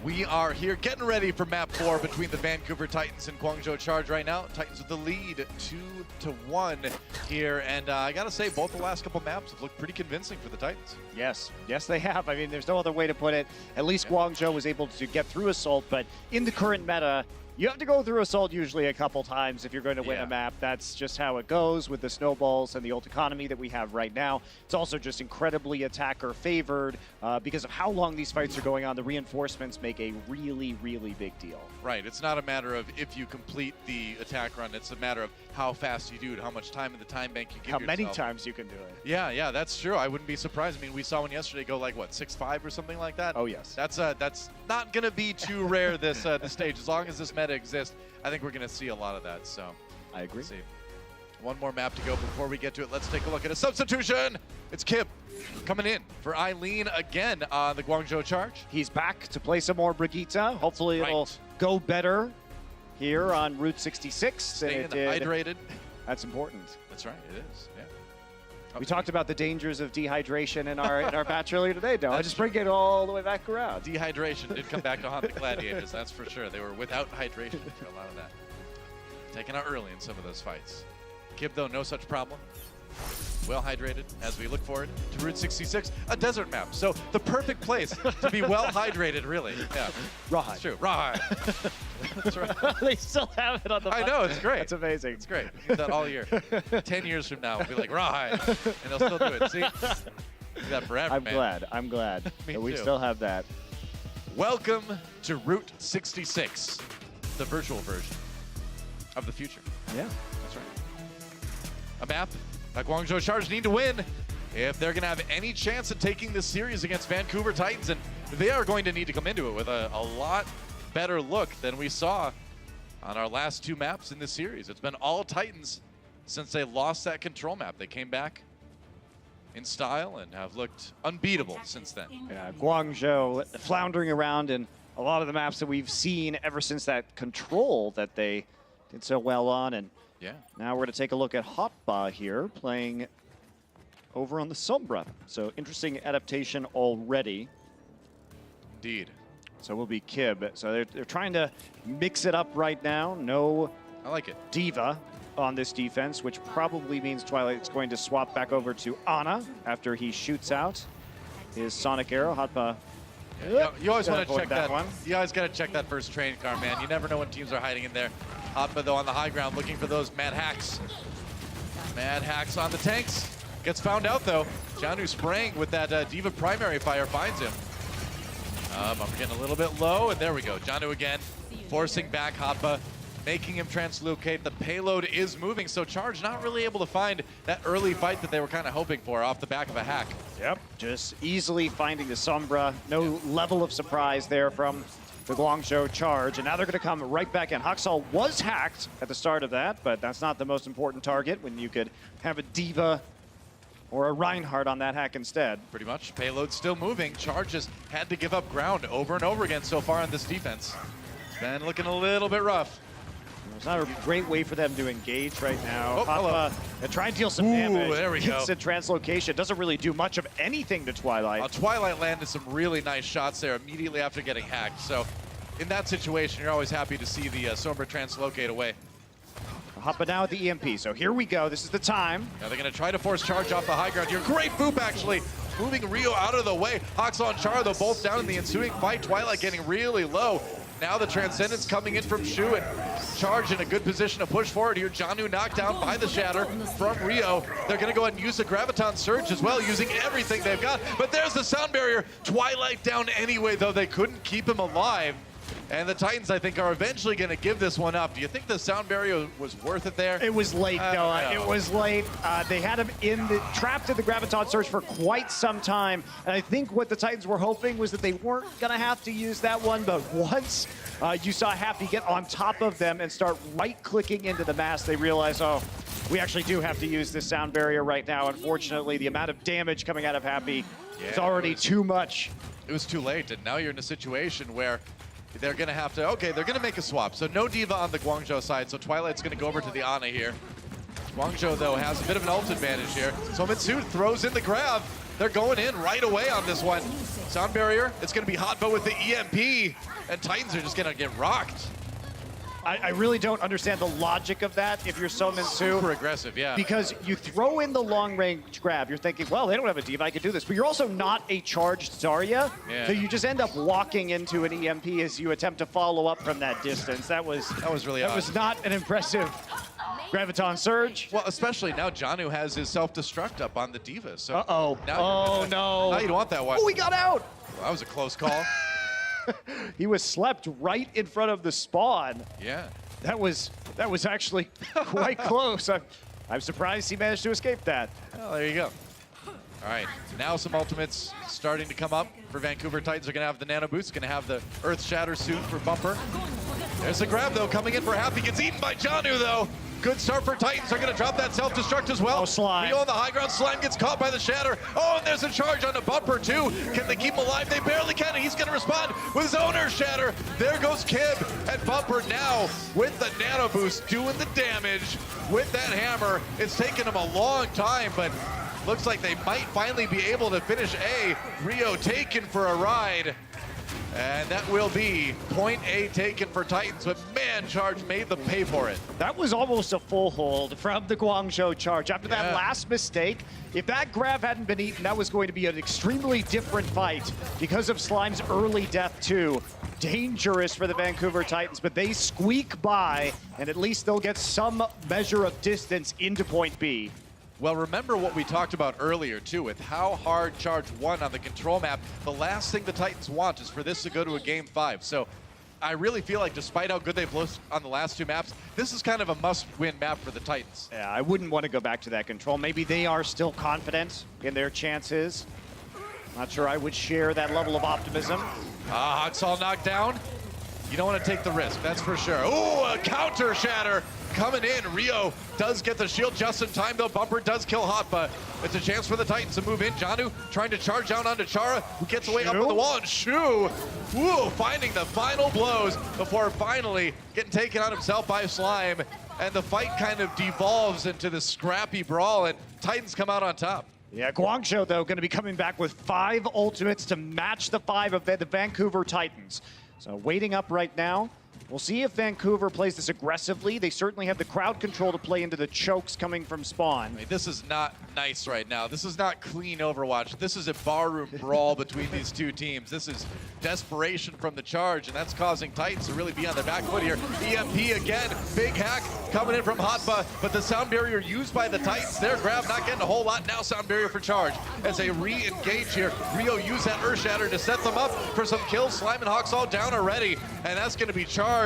We are here getting ready for map 4 between the Vancouver Titans and Guangzhou Charge right now. Titans with the lead 2-1 here, and I gotta say both the last couple maps have looked pretty convincing for the Titans. Yes, they have. I mean, there's no other way to put it. At least Guangzhou was able to get through Assault, but in the current meta, you have to go through Assault usually a couple times if you're going to win a map. That's just how it goes with the snowballs and the ult economy that we have right now. It's also just incredibly attacker favored because of how long these fights are going on. The reinforcements make a really, really big deal. Right, it's not a matter of if you complete the attack run, it's a matter of how fast you do it, how much time in the time bank you give yourself. How many times you can do it. Yeah, that's true. I wouldn't be surprised. I mean, we saw one yesterday go like, what, 6-5 or something like that? Oh, yes. That's not going to be too rare this stage. As long as this meta exists, I think we're going to see a lot of that. So I agree. Let's see. One more map to go before we get to it. Let's take a look at a substitution. It's Kib coming in for Eileen again on the Guangzhou Charge. He's back to play some more Brigitte. Hopefully it'll go better here on Route 66. Staying hydrated. That's important. That's right, it is, yeah. We talked about the dangers of dehydration in our batch earlier today, don't I? Just bring it all the way back around. Dehydration did come back to haunt the Gladiators, that's for sure. They were without hydration for a lot of that. Taken out early in some of those fights. Kib, though, no such problem. Well hydrated as we look forward to Route 66, a desert map. So the perfect place to be well hydrated, really. Yeah, Rawhide. It's true. Rawhide. That's right. They still have it on the. I know, it's great. It's amazing. It's great. We do that all year. 10 years from now, we'll be like Rawhide, and they'll still do it. See, do that forever, man. I'm glad Me that we too. still have that. Welcome to Route 66, the virtual version of the future. Yeah, that's right. A map that Guangzhou Charge need to win if they're going to have any chance at taking this series against Vancouver Titans, and they are going to need to come into it with a lot better look than we saw on our last two maps in this series. It's been all Titans since they lost that control map. They came back in style and have looked unbeatable since then. Yeah, Guangzhou floundering around in a lot of the maps that we've seen ever since that control that they did so well on. And now we're going to take a look at Hotba here, playing over on the Sombra. So interesting adaptation already. Indeed. So we'll be Kib. So they're trying to mix it up right now. No, I like it. Diva on this defense, which probably means Twilight's going to swap back over to Ana after he shoots out his Sonic Arrow. Hotba. Yeah, you always want to check that one. You always got to check that first train car, man. You never know when teams are hiding in there. Hotba, though, on the high ground, looking for those mad hacks. Mad hacks on the tanks. Gets found out, though. Janu spraying with that Diva primary fire finds him. I'm getting a little bit low, and there we go. Janu again, forcing back Hotba, making him translocate. The payload is moving, so Charge not really able to find that early fight that they were kind of hoping for off the back of a hack. Yep, just easily finding the Sombra. No level of surprise there from the Guangzhou Charge, and now they're going to come right back in. Haksal was hacked at the start of that, but that's not the most important target when you could have a Diva or a Reinhardt on that hack instead. Pretty much. Payload still moving. Charge has had to give up ground over and over again so far on this defense. It's been looking a little bit rough. It's not a great way for them to engage right now. Oh, and try and deal some damage. There we go. Instant translocation. Doesn't really do much of anything to Twilight. Twilight landed some really nice shots there immediately after getting hacked. So in that situation, you're always happy to see the Sombra translocate away. Hoppa now at the EMP. So here we go. This is the time. Now they're going to try to force Charge off the high ground here. Great boop, actually. Moving Rio out of the way. Haksal and Char, though, both down in the ensuing fight. Twilight getting really low. Now the Transcendence coming in from Shu, and Charge in a good position to push forward here. Janu knocked down by the Shatter from Rio. They're going to go ahead and use the Graviton Surge as well, using everything they've got. But there's the sound barrier. Twilight down anyway, though. They couldn't keep him alive. And the Titans, I think, are eventually going to give this one up. Do you think the sound barrier was worth it there? It was late, Noah. It was late. They had him trapped in the Graviton Surge for quite some time. And I think what the Titans were hoping was that they weren't going to have to use that one. But once you saw Happy get on top of them and start right-clicking into the mast, they realized, oh, we actually do have to use this sound barrier right now. Unfortunately, the amount of damage coming out of Happy is already too much. It was too late, and now you're in a situation where they're going to have to, okay, they're going to make a swap. So no Diva on the Guangzhou side, so Twilight's going to go over to the Ana here. Guangzhou, though, has a bit of an ult advantage here. So Mitsu throws in the grab. They're going in right away on this one. Sound barrier, it's going to be Hotba with the EMP, and Titans are just going to get rocked. I really don't understand the logic of that if you're so Mitsu. Super aggressive, yeah. Because you throw in the long-range grab, you're thinking, well, they don't have a diva, I can do this. But you're also not a charged Zarya, so you just end up walking into an EMP as you attempt to follow up from that distance. That was really odd. That was not an impressive Graviton Surge. Well, especially now Janu has his self-destruct up on the diva. So Uh-oh. Oh, no. Now you don't want that one. Oh, he got out. Well, that was a close call. He was slept right in front of the spawn. Yeah. That was actually quite close. I'm surprised he managed to escape that. Well, there you go. All right, now some ultimates starting to come up for Vancouver Titans. Are going to have the Nano Boost, going to have the Earth Shatter soon for Bumper. There's a grab, though, coming in for Happy. Gets eaten by Janu, though. Good start for Titans. They're going to drop that self-destruct as well. Oh, Slime. Rio on the high ground. Slime gets caught by the Shatter. Oh, and there's a charge on the Bumper, too. Can they keep him alive? They barely can, and he's going to respond with his own Earth Shatter. There goes Kib, and Bumper now with the Nano Boost doing the damage with that hammer. It's taken him a long time, but looks like they might finally be able to finish A. Rio taken for a ride. And that will be point A taken for Titans, but man, Charge made them pay for it. That was almost a full hold from the Guangzhou Charge. After that last mistake, if that grab hadn't been eaten, that was going to be an extremely different fight because of Slime's early death too. Dangerous for the Vancouver Titans, but they squeak by, and at least they'll get some measure of distance into point B. Well, remember what we talked about earlier, too, with how hard Charge won on the control map. The last thing the Titans want is for this to go to a Game 5. So I really feel like despite how good they've looked on the last two maps, this is kind of a must-win map for the Titans. Yeah, I wouldn't want to go back to that control. Maybe they are still confident in their chances. Not sure I would share that level of optimism. Hoxall knocked down. You don't want to take the risk, that's for sure. Oh, a counter shatter coming in. Rio does get the shield just in time, though. Bumper does kill Hotba. It's a chance for the Titans to move in. Janu trying to charge down onto Chara, who gets away up on the wall, and Shu, finding the final blows before finally getting taken out himself by Slime. And the fight kind of devolves into this scrappy brawl, and Titans come out on top. Yeah, Guangzhou, though, going to be coming back with 5 ultimates to match the 5 of the Vancouver Titans. So waiting up right now. We'll see if Vancouver plays this aggressively. They certainly have the crowd control to play into the chokes coming from spawn. I mean, this is not nice right now. This is not clean Overwatch. This is a barroom brawl between these two teams. This is desperation from the Charge, and that's causing Titans to really be on their back foot here. EMP again, big hack coming in from Hotba, but the sound barrier used by the Titans. Their grab not getting a whole lot. Now sound barrier for Charge as they re-engage here. Rio used that Earth Shatter to set them up for some kills. Slime and Hoxall down already, and that's going to be Charge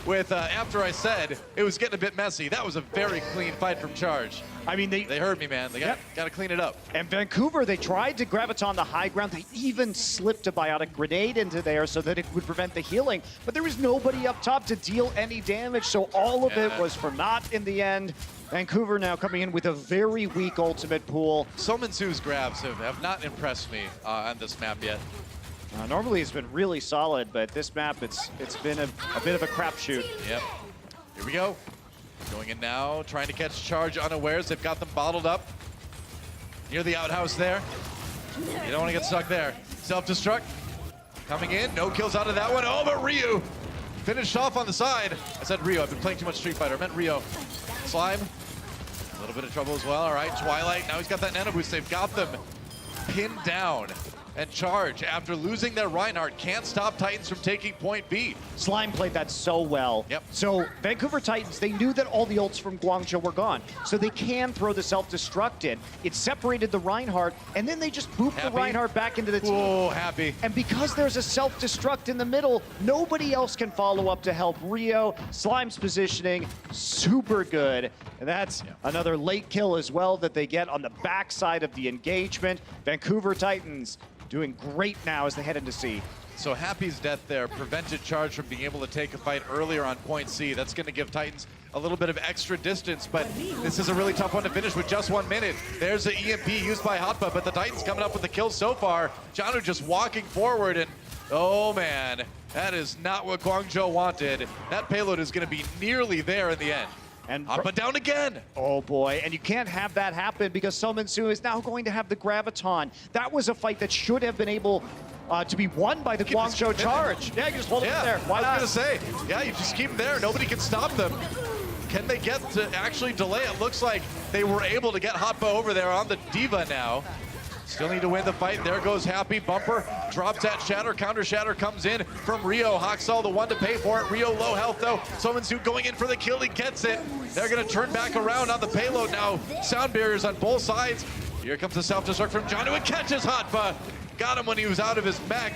with, after I said it was getting a bit messy. That was a very clean fight from Charge. I mean, they heard me, man. They got to clean it up. And Vancouver, they tried to graviton the high ground. They even slipped a biotic grenade into there so that it would prevent the healing. But there was nobody up top to deal any damage, so all of it was for naught in the end. Vancouver now coming in with a very weak ultimate pool. Sominsu's grabs have not impressed me on this map yet. Normally it's been really solid, but this map, it's been a bit of a crapshoot. Yep. Here we go. Going in now, trying to catch Charge unawares. They've got them bottled up near the outhouse there. You don't want to get stuck there. Self-destruct coming in. No kills out of that one. Oh, but Ryu finished off on the side. I said Rio. I've been playing too much Street Fighter. I meant Rio. Slime. A little bit of trouble as well. All right, Twilight. Now he's got that Nano Boost. They've got them pinned down. And Charge, after losing their Reinhardt, can't stop Titans from taking point B. Slime played that so well. Yep. So Vancouver Titans, they knew that all the ults from Guangzhou were gone. So they can throw the self-destruct in. It separated the Reinhardt, and then they just booped the Reinhardt back into the team. Oh, happy. And because there's a self-destruct in the middle, nobody else can follow up to help Rio. Slime's positioning, super good. And that's another late kill as well that they get on the backside of the engagement. Vancouver Titans doing great now as they head into C. So Happy's death there prevented Charge from being able to take a fight earlier on point C. That's going to give Titans a little bit of extra distance, but this is a really tough one to finish with just 1 minute. There's the EMP used by Hotba, but the Titans coming up with the kills so far. Janu just walking forward, and oh man, that is not what Guangzhou wanted. That payload is going to be nearly there in the end. And But down again. oh boy, and you can't have that happen because Salome Soe is now going to have the Graviton. That was a fight that should have been able to be won by the Guangzhou charge. Yeah, you just hold it there. Why not? I was gonna say, yeah, you just keep them there. Nobody can stop them. Can they get to actually delay? It looks like they were able to get Hotba over there on the Diva now. Still need to win the fight. There goes Happy. Bumper drops that Shatter. Counter Shatter comes in from Rio. Haksal the one to pay for it. Rio low health though. Salome Soe going in for the kill. He gets it. They're going to turn back around on the payload now. Sound barriers on both sides. Here comes the self-destruct from John who catches Hotba. Got him when he was out of his mech.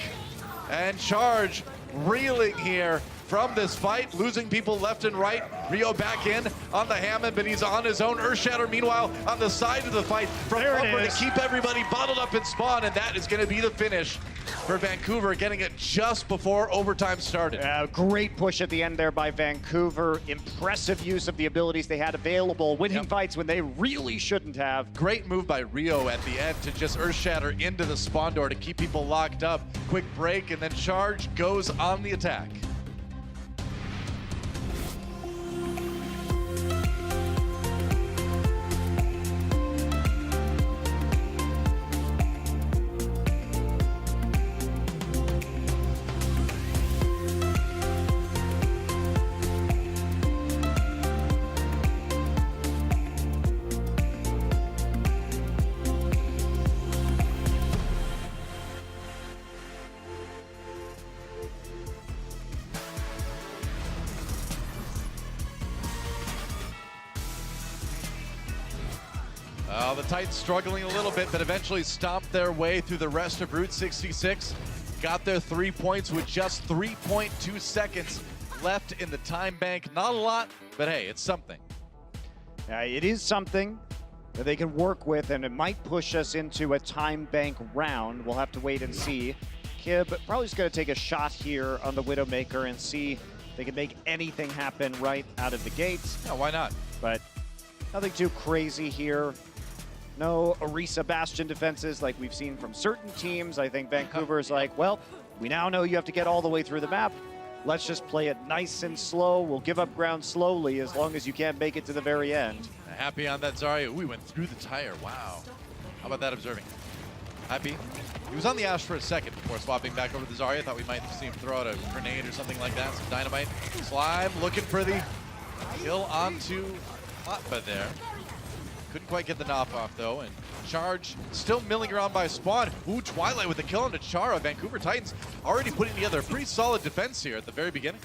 And Charge reeling here from this fight, losing people left and right. Rio back in on the Hammond, but he's on his own. Earthshatter, meanwhile, on the side of the fight from Bumper to keep everybody bottled up in spawn, and that is going to be the finish for Vancouver, getting it just before overtime started. Great push at the end there by Vancouver. Impressive use of the abilities they had available, winning fights when they really shouldn't have. Great move by Rio at the end to just Earthshatter into the spawn door to keep people locked up. Quick break, and then Charge goes on the attack. The Titans struggling a little bit, but eventually stomped their way through the rest of Route 66. Got their 3 points with just 3.2 seconds left in the time bank. Not a lot, but hey, it's something. It is something that they can work with, and it might push us into a time bank round. We'll have to wait and see. Kib probably just going to take a shot here on the Widowmaker and see if they can make anything happen right out of the gates. Yeah, why not? But nothing too crazy here. No Orisa Bastion defenses like we've seen from certain teams. I think Vancouver's like, well, we now know you have to get all the way through the map. Let's just play it nice and slow. We'll give up ground slowly as long as you can't make it to the very end. Happy on that Zarya. Ooh, we went through the tire. Wow. How about that observing? Happy. He was on the Ash for a second before swapping back over to the Zarya. Thought we might see him throw out a grenade or something like that. Some dynamite. Slime looking for the kill onto Hotba there. Couldn't quite get the knockoff though, and Charge still milling around by spawn. Ooh, Twilight with the kill on Chara. Vancouver Titans already putting together a pretty solid defense here at the very beginning.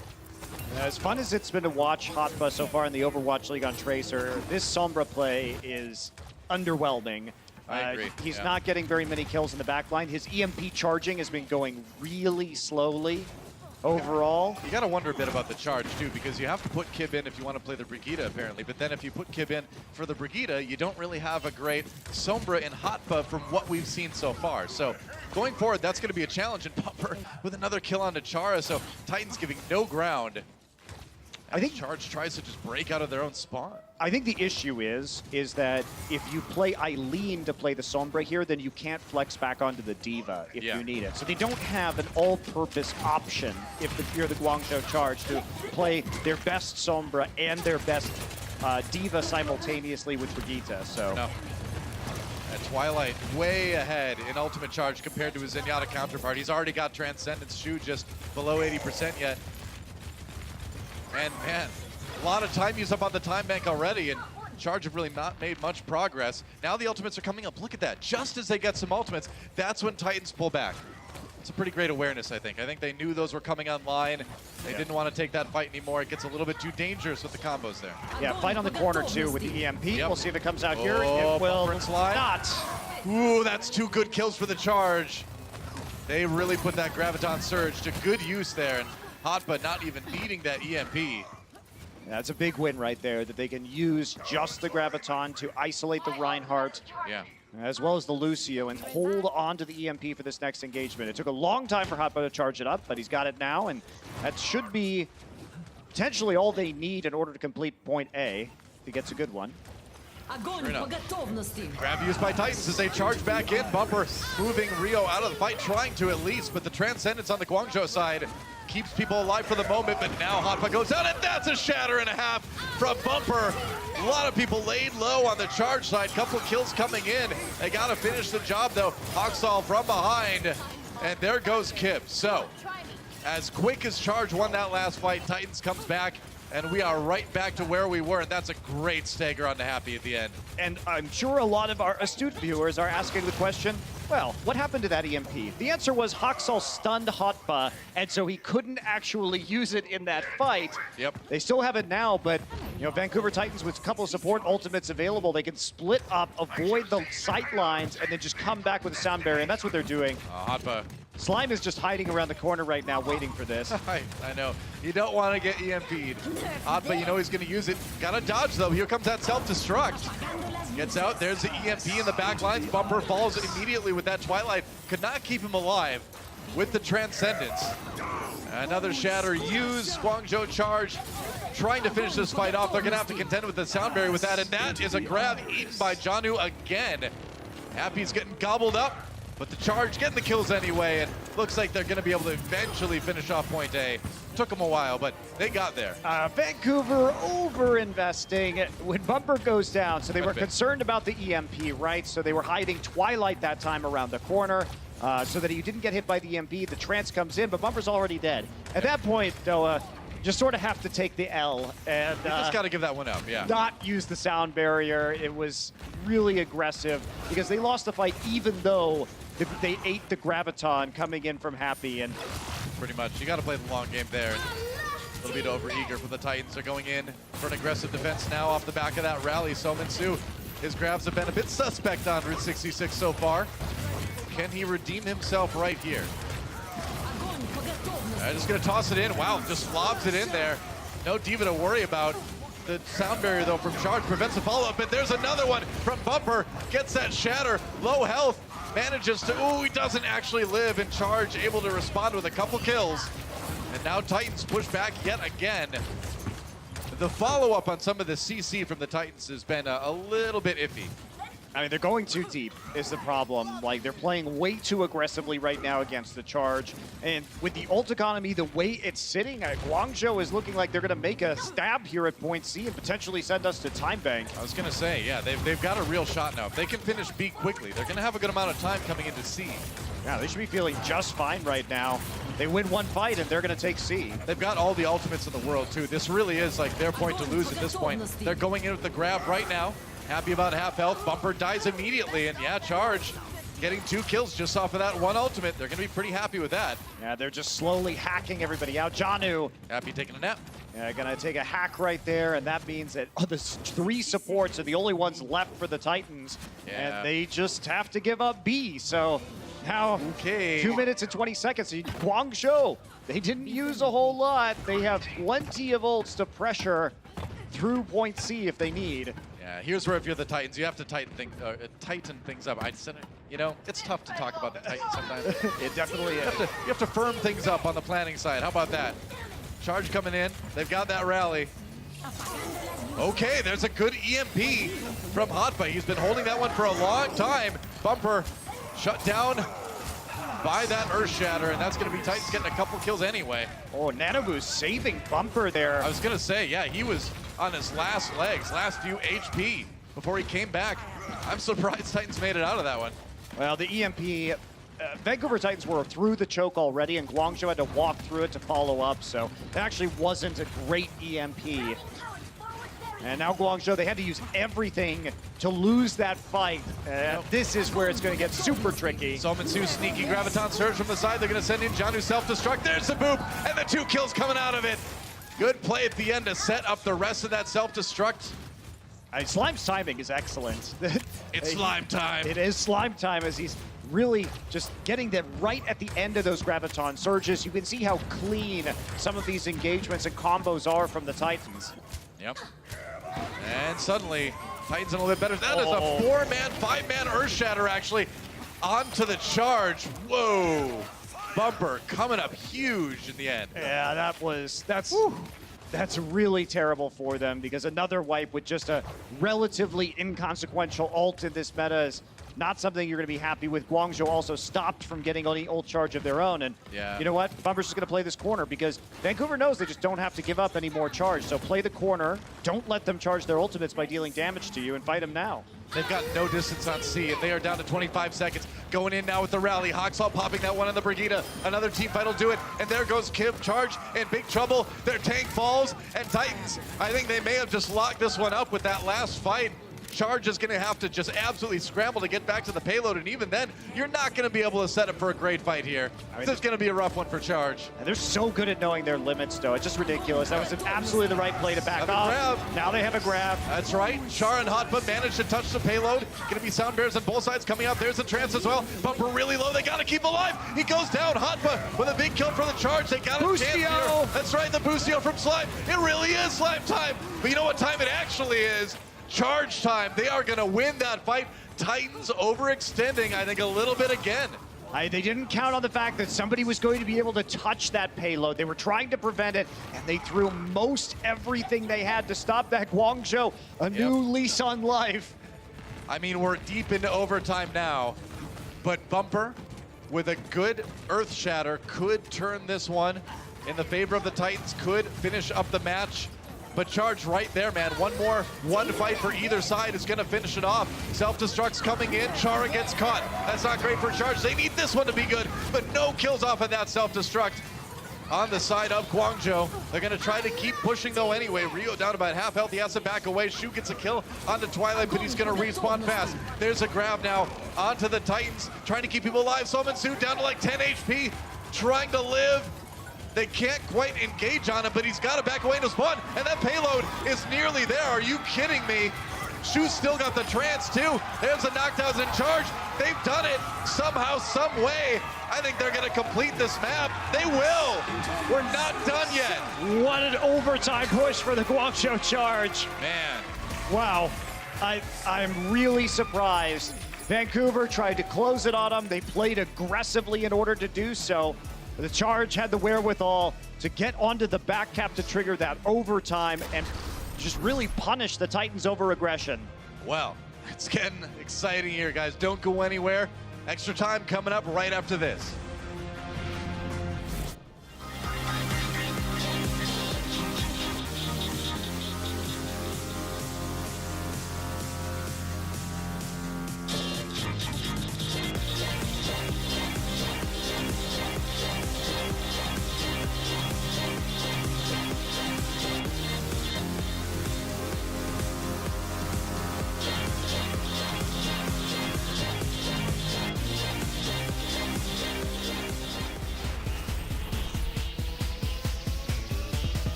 As fun as it's been to watch Hotba so far in the Overwatch League on Tracer, this Sombra play is underwhelming. I agree. He's not getting very many kills in the backline. His EMP charging has been going really slowly overall. You got to wonder a bit about the Charge too, because you have to put Kib in if you want to play the Brigida apparently, but then if you put Kib in for the Brigida, you don't really have a great Sombra and Hotba from what we've seen so far. So going forward, that's going to be a challenge, and Bumper with another kill on Chara, so Titans giving no ground. I think Charge tries to just break out of their own spawn. I think the issue is that if you play Eileen to play the Sombra here, then you can't flex back onto the Diva if you need it. So they don't have an all-purpose option if you're the Guangzhou Charge to play their best Sombra and their best Diva simultaneously with Brigitte. So. No. Twilight way ahead in Ultimate Charge compared to his Zenyatta counterpart. He's already got Transcendence Shoe just below 80% yet. And man, a lot of time used up on the time bank already, and Charge have really not made much progress. Now the ultimates are coming up. Look at that. Just as they get some ultimates, that's when Titans pull back. It's a pretty great awareness, I think. I think they knew those were coming online. They didn't want to take that fight anymore. It gets a little bit too dangerous with the combos there. Yeah, fight on the corner too with the EMP. We'll see if it comes out here. It will not. Ooh, that's 2 good kills for the Charge. They really put that Graviton Surge to good use there. And Hotba not even needing that EMP. That's a big win right there, that they can use just the Graviton to isolate the Reinhardt, as well as the Lucio, and hold on to the EMP for this next engagement. It took a long time for Hotba to charge it up, but he's got it now, and that should be potentially all they need in order to complete point A, if he gets a good one. Grab used by Titans as they charge back in. Bumper moving Rio out of the fight, trying to at least, but the Transcendence on the Guangzhou side keeps people alive for the moment, but now Hotpa goes down, and that's a shatter and a half from Bumper. A lot of people laid low on the charge side. Couple kills coming in. They got to finish the job, though. Hoxall from behind, and there goes Kip. So, as quick as Charge won that last fight, Titans comes back, and we are right back to where we were, and that's a great stagger on the Happy at the end. And I'm sure a lot of our astute viewers are asking the question, well, what happened to that EMP? The answer was Hoxall stunned Hotpa, and so he couldn't actually use it in that fight. Yep. They still have it now, but you know, Vancouver Titans with a couple of support ultimates available, they can split up, avoid the sight lines, and then just come back with a sound barrier, and that's what they're doing. Hotpa. Slime is just hiding around the corner right now, waiting for this. I know. You don't want to get EMP'd. Hotpa, you know he's going to use it. Got to dodge, though. Here comes that self-destruct. Gets out. There's the EMP in the back lines. Bumper falls immediately with that Twilight. Could not keep him alive with the Transcendence. Another shatter used. Guangzhou charge. Trying to finish this fight off. They're going to have to contend with the sound barrier with that. And that is a grab eaten by Janu again. Happy's getting gobbled up. But the charge getting the kills anyway, and looks like they're going to be able to eventually finish off point A. Took them a while, but they got there. Vancouver over-investing when Bumper goes down. So they were concerned about the EMP, right? So they were hiding Twilight that time around the corner so that he didn't get hit by the EMP. The trance comes in, but Bumper's already dead. At that point, though, just sort of have to take the L and you just got to give that one up, yeah. Not use the sound barrier. It was really aggressive because they lost the fight even though they ate the Graviton coming in from Happy. And pretty much, you got to play the long game there. A little bit over-eager for the Titans. They're going in for an aggressive defense now off the back of that rally. Salome Soe, his grabs have been a bit suspect on Route 66 so far. Can he redeem himself right here? Just going to toss it in. Wow, just lobs it in there. No Diva to worry about. The sound barrier, though, from Charge prevents the follow-up, but there's another one from Bumper. Gets that shatter. Low health. Manages to, he doesn't actually live, and Charge able to respond with a couple kills. And now Titans push back yet again. The follow-up on some of the CC from the Titans has been a little bit iffy. I mean, they're going too deep is the problem. Like, they're playing way too aggressively right now against the Charge. And with the ult economy, the way it's sitting, Guangzhou is looking like they're going to make a stab here at point C and potentially send us to time bank. I was going to say, yeah, they've got a real shot now. If they can finish B quickly, they're going to have a good amount of time coming into C. Yeah, they should be feeling just fine right now. They win one fight and they're going to take C. They've got all the ultimates in the world, too. This really is like their point to lose at this point. They're going in with the grab right now. Happy about half health. Bumper dies immediately, and yeah, Charge getting 2 kills just off of that one ultimate. They're going to be pretty happy with that. Yeah, they're just slowly hacking everybody out. Janu. Happy taking a nap. Yeah, gonna take a hack right there, and that means that the 3 supports are the only ones left for the Titans, and they just have to give up B. So now, 2 minutes and 20 seconds. Guangzhou, they didn't use a whole lot. They have plenty of ults to pressure through point C if they need. Yeah, here's where if you're the Titans, you have to tighten things up. I said it, you know, it's tough to talk about the Titans sometimes. It definitely is. You have to firm things up on the planning side. How about that? Charge coming in. They've got that rally. Okay, there's a good EMP from Hotpa. He's been holding that one for a long time. Bumper shut down by that Earth Shatter, and that's going to be Titans getting a couple kills anyway. Oh, Nanoboo's saving Bumper there. I was going to say, yeah, he was on his last legs, last few HP before he came back. I'm surprised Titans made it out of that one. Well, the EMP, Vancouver Titans were through the choke already, and Guangzhou had to walk through it to follow up, so it actually wasn't a great EMP. And now Guangzhou, they had to use everything to lose that fight. This is where it's going to get super tricky. Salome Soe sneaky Graviton Surge from the side. They're going to send in Janu self-destruct. There's the boop, and the 2 kills coming out of it. Good play at the end to set up the rest of that self-destruct. Slime's timing is excellent. It's slime time. It is slime time as he's really just getting them right at the end of those Graviton Surges. You can see how clean some of these engagements and combos are from the Titans. Yep. And suddenly, Titans a little bit better. That is a 4-man, 5-man Earth Shatter actually onto the Charge. Whoa. Bumper coming up huge in the end. Yeah, that's really terrible for them because another wipe with just a relatively inconsequential ult in this meta is not something you're going to be happy with. Guangzhou also stopped from getting any ult charge of their own. And you know what? Bumper's just going to play this corner because Vancouver knows they just don't have to give up any more charge. So play the corner. Don't let them charge their ultimates by dealing damage to you and fight them now. They've got no distance on C, and they are down to 25 seconds. Going in now with the rally. Haxall popping that one on the Brigitte. Another team fight will do it, and there goes Kim. Charge in big trouble. Their tank falls, and Titans, I think they may have just locked this one up with that last fight. Charge is going to have to just absolutely scramble to get back to the payload, and even then, you're not going to be able to set up for a great fight here. This is going to be a rough one for Charge. And they're so good at knowing their limits, though. It's just ridiculous. That was absolutely the right play to back off. Now they have a grab. That's right. Char and Hotba managed to touch the payload. Going to be sound bears on both sides coming out. There's the trance as well. Bumper really low. They got to keep alive. He goes down. Hotba with a big kill for the Charge. They got a chance here. That's right. The Boostio from Slime. It really is Slime time. But you know what time it actually is? Charge time. They are going to win that fight. Titans overextending, I think, a little bit again. They didn't count on the fact that somebody was going to be able to touch that payload. They were trying to prevent it, and they threw most everything they had to stop that. Guangzhou, a new lease on life. I mean, we're deep into overtime now, but Bumper, with a good Earth Shatter, could turn this one in the favor of the Titans, could finish up the match. But Charge right there, man. One fight for either side is going to finish it off. Self-destruct's coming in. Chara gets caught. That's not great for Charge. They need this one to be good, but no kills off of that self-destruct on the side of Guangzhou. They're going to try to keep pushing, though, anyway. Rio down about half health. He has to back away. Shu gets a kill onto Twilight, but he's going to respawn fast. There's a grab now onto the Titans, trying to keep people alive. Salome Soe down to like 10 HP, trying to live. They can't quite engage on it, but he's got to back away into spawn, and that payload is nearly there. Are you kidding me? Shu's still got the trance, too. There's the knockdowns in Charge. They've done it somehow, some way. I think they're going to complete this map. They will. We're not done yet. What an overtime push for the Guangzhou Charge. Man. Wow. I'm really surprised. Vancouver tried to close it on them. They played aggressively in order to do so. The Charge had the wherewithal to get onto the back cap to trigger that overtime and just really punish the Titans' over-aggression. Well, it's getting exciting here, guys. Don't go anywhere. Extra time coming up right after this.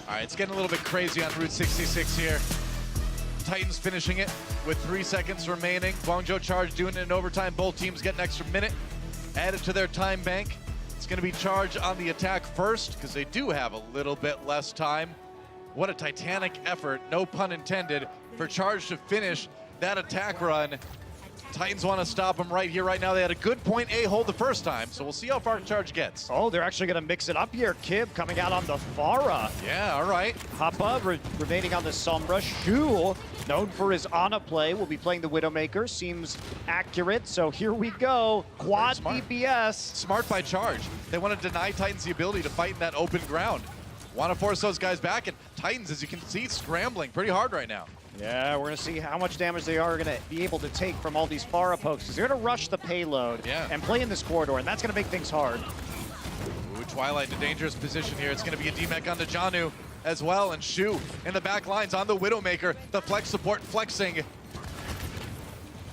All right, it's getting a little bit crazy on Route 66 here. Titans finishing it with 3 seconds remaining. Guangzhou Charge doing it in overtime. Both teams get an extra minute added to their time bank. It's going to be Charge on the attack first because they do have a little bit less time. What a titanic effort, no pun intended, for Charge to finish that attack run. Titans want to stop them right here, right now. They had a good point A hold the first time, so we'll see how far Charge gets. Oh, they're actually going to mix it up here. Kib coming out on the Pharah. Yeah, all right. Hoppa remaining on the Sombra. Shu, known for his Ana play, will be playing the Widowmaker. Seems accurate, so here we go. Quad DPS. Smart by Charge. They want to deny Titans the ability to fight in that open ground. Want to force those guys back, and Titans, as you can see, scrambling pretty hard right now. Yeah, we're going to see how much damage they are going to be able to take from all these Pharah pokes, because they're going to rush the payload and play in this corridor, and that's going to make things hard. Ooh, Twilight in a dangerous position here. It's going to be a D-Mech onto Janu as well, and Shu in the back lines on the Widowmaker. The flex support flexing.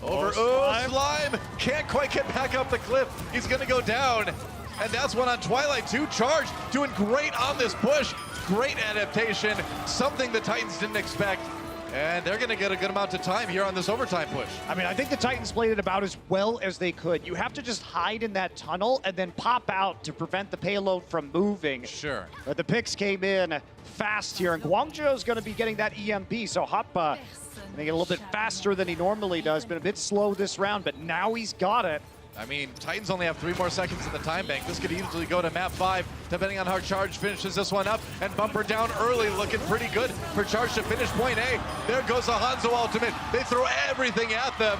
Over, Slime can't quite get back up the cliff. He's going to go down, and that's one on Twilight too. Charge doing great on this push. Great adaptation, something the Titans didn't expect. And they're going to get a good amount of time here on this overtime push. I mean, I think the Titans played it about as well as they could. You have to just hide in that tunnel and then pop out to prevent the payload from moving. Sure. But the picks came in fast here, and Guangzhou is going to be getting that EMP. So Hoppa, I think a little bit faster than he normally does. Been a bit slow this round, but now he's got it. I mean, Titans only have 3 more seconds in the time bank. This could easily go to map 5, depending on how Charge finishes this one up. And Bumper down early, looking pretty good for Charge to finish point A. There goes the Hanzo ultimate. They throw everything at them.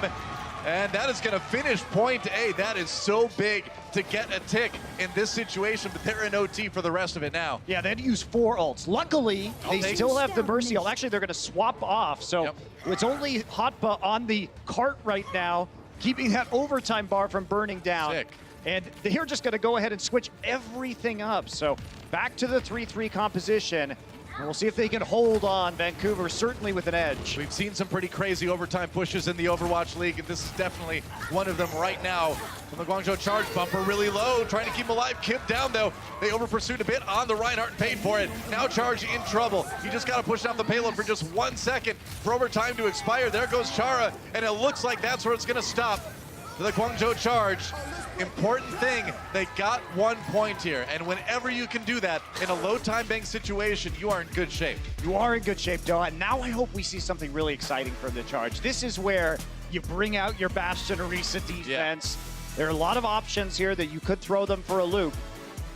And that is gonna finish point A. That is so big to get a tick in this situation, but they're in OT for the rest of it now. Yeah, they had to use 4 ults. Luckily, they still have the Mercy ult. Actually, they're gonna swap off. So it's only Hotba on the cart right now, keeping that overtime bar from burning down. Sick. And they're just gonna go ahead and switch everything up. So back to the 3-3 composition. And we'll see if they can hold on. Vancouver certainly with an edge. We've seen some pretty crazy overtime pushes in the Overwatch League, and this is definitely one of them right now. From the Guangzhou Charge, Bumper really low, trying to keep him alive. Kip down, though. They over-pursued a bit on the Reinhardt and paid for it. Now Charge in trouble. You just got to push down the payload for just 1 second for overtime to expire. There goes Chara, and it looks like that's where it's going to stop for the Guangzhou Charge. Important thing, they got 1 point here, and whenever you can do that in a low time bank situation, you are in good shape. You are in good shape, Doa. And now I hope we see something really exciting from the Charge. This is where you bring out your Bastion Orisa defense. Yeah. There are a lot of options here that you could throw them for a loop.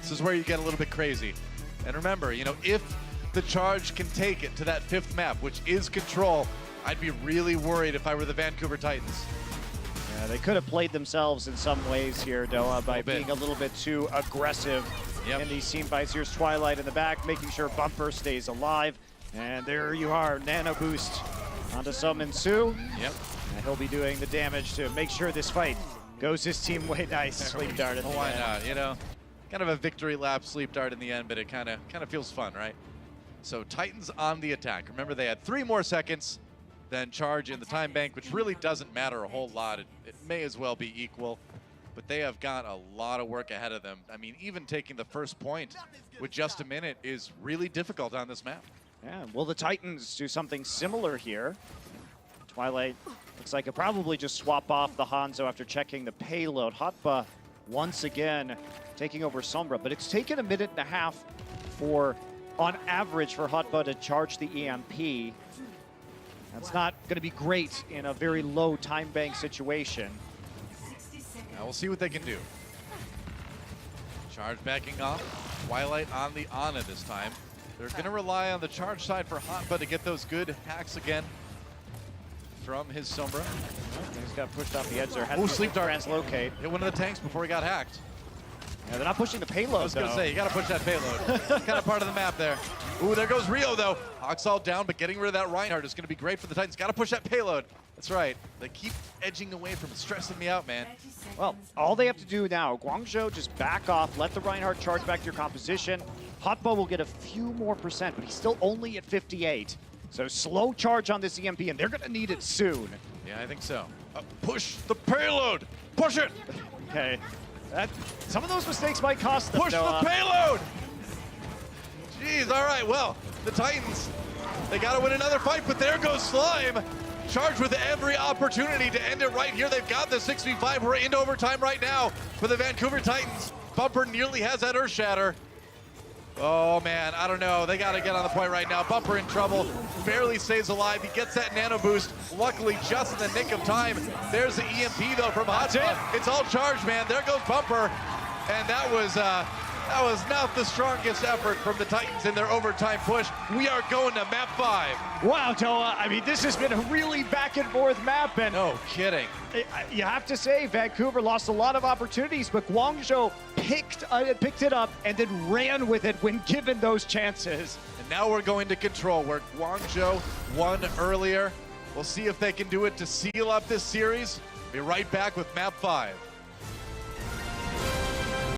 This is where you get a little bit crazy. And remember, you know, if the Charge can take it to that 5th map, which is Control, I'd be really worried if I were the Vancouver Titans. Yeah, they could have played themselves in some ways here, Doa, by being a little bit too aggressive in these team fights. Here's Twilight in the back, making sure Bumper stays alive. And there you are, Nano Boost onto Salome Soe. Yep. And he'll be doing the damage to make sure this fight goes his team way. Nice sleep dart at the end. Why not, you know? Kind of a victory lap sleep dart in the end, but it kind of feels fun, right? So Titans on the attack. Remember, they had 3 more seconds than Charge in the time bank, which really doesn't matter a whole lot. It may as well be equal, but they have got a lot of work ahead of them. I mean, even taking the first point with just a minute is really difficult on this map. Yeah, will the Titans do something similar here? Twilight looks like he'll probably just swap off the Hanzo after checking the payload. Hotba once again taking over Sombra, but it's taken a minute and a half for, on average, for Hotba to charge the EMP. That's not going to be great in a very low time bank situation. Now we'll see what they can do. Charge backing off. Twilight on the Ana this time. They're going to rely on the Charge side for Hotba to get those good hacks again from his Sombra. He's got pushed off the edge there. Oh, sleep dart. Translocate. Hit one of the tanks before he got hacked. Yeah, they're not pushing the payload, I was going to say, you got to push that payload. Kind of part of the map there. Ooh, there goes Rio, though. Hawk's all down, but getting rid of that Reinhardt is going to be great for the Titans. Got to push that payload. That's right. They keep edging away from it, stressing me out, man. Well, all they have to do now, Guangzhou, just back off, let the Reinhardt charge back to your composition. Hotba will get a few more percent, but he's still only at 58. So slow charge on this EMP, and they're going to need it soon. Yeah, I think so. Push the payload. Push it. Okay. Some of those mistakes might cost them. Push the payload! Jeez, all right, well, the Titans, they got to win another fight, but there goes Slime. Charged with every opportunity to end it right here. They've got the 6v5. We're into overtime right now for the Vancouver Titans. Bumper nearly has that Earth Shatter. Oh, man, I don't know. They got to get on the point right now. Bumper in trouble. Barely stays alive. He gets that nano boost. Luckily, just in the nick of time. There's the EMP, though, from Hotba. It's all charged, man. There goes Bumper. And that was not the strongest effort from the Titans in their overtime push. We are going to map 5. Wow, Toa. I mean, this has been a really back and forth map. And no kidding. You have to say, Vancouver lost a lot of opportunities, but Guangzhou picked it up and then ran with it when given those chances. And now we're going to Control, where Guangzhou won earlier. We'll see if they can do it to seal up this series. Be right back with map 5.